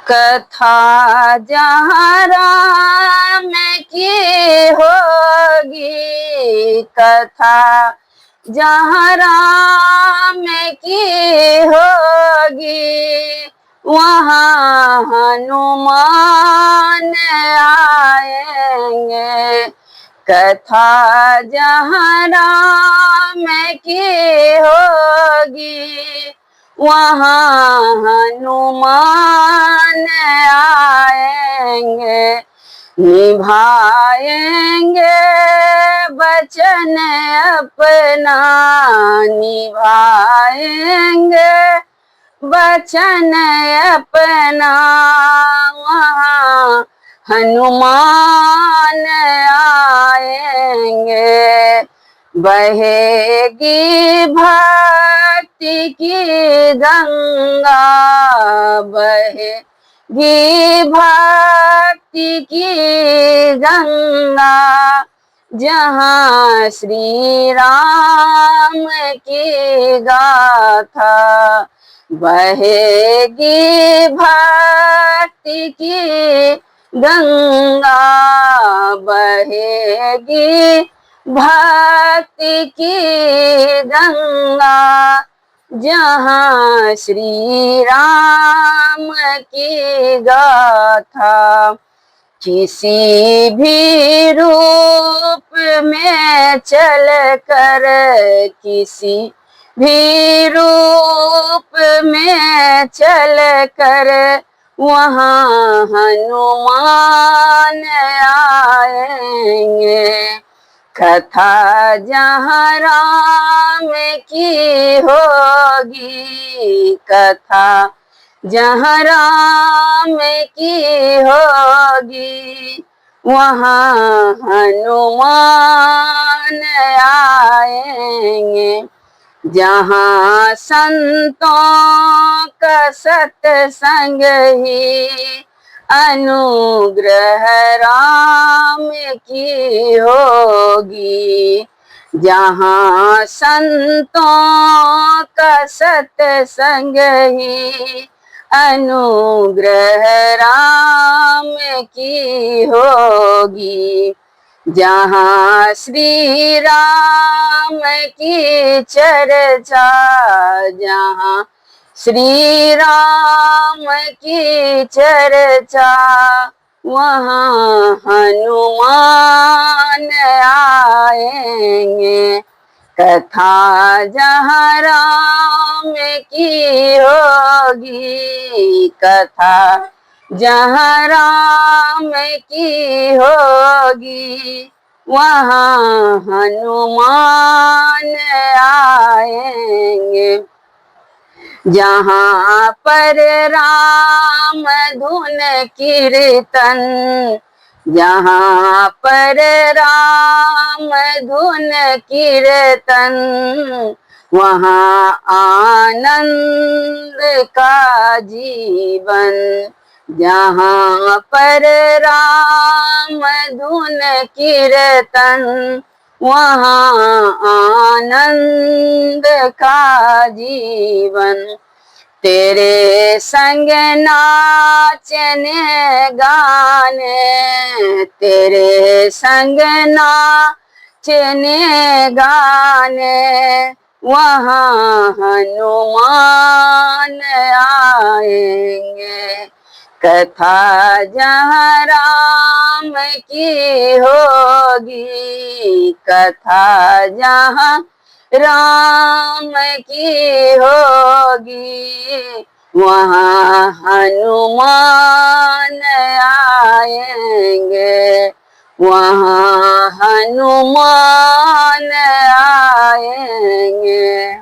कथा जहाँ राम की होगी, कथा जहाँ राम की होगी, वहाँ हनुमान आएंगे। कथा जहाँ राम की होगी, वहाँ हनुमान आएंगे। निभाएंगे वचन अपना, निभाएंगे वचन अपना, वहाँ हनुमान आएंगे। बहेगी भक्ति की गंगा, बहेगी भक्ति की गंगा, जहाँ श्री राम की गाथा। बहेगी भक्ति की गंगा, बहेगी भक्ति की गंगा, जहाँ श्री राम की गाथा। किसी भी रूप में चल कर, किसी भी रूप में चल कर, वहाँ हनुमान आएंगे। कथा जहाँ राम की होगी, कथा जहाँ राम की होगी, वहाँ हनुमान आएंगे। जहाँ संतों का सत्संग ही अनुग्रह राम की होगी, जहाँ संतों का सत्संग ही अनुग्रह राम की होगी, जहाँ श्री राम की चर्चा, जहाँ श्री राम की चर्चा, वहाँ हनुमान आएंगे। कथा जहाँ राम की होगी, कथा जहाँ राम की होगी, वहाँ हनुमान आएंगे। जहाँ पर राम धुन कीर्तन, जहाँ पर राम धुन कीर्तन, वहाँ आनंद का जीवन। जहाँ पर राम धुन कीर्तन, वहाँ आनंद का जीवन। तेरे संग नाचने गाने, तेरे संग नाचने गाने, वहाँ हनुमान आएंगे। कथा जहाँ राम की होगी, कथा जहाँ राम की होगी, वहाँ हनुमान आएंगे, वहाँ हनुमान आएंगे।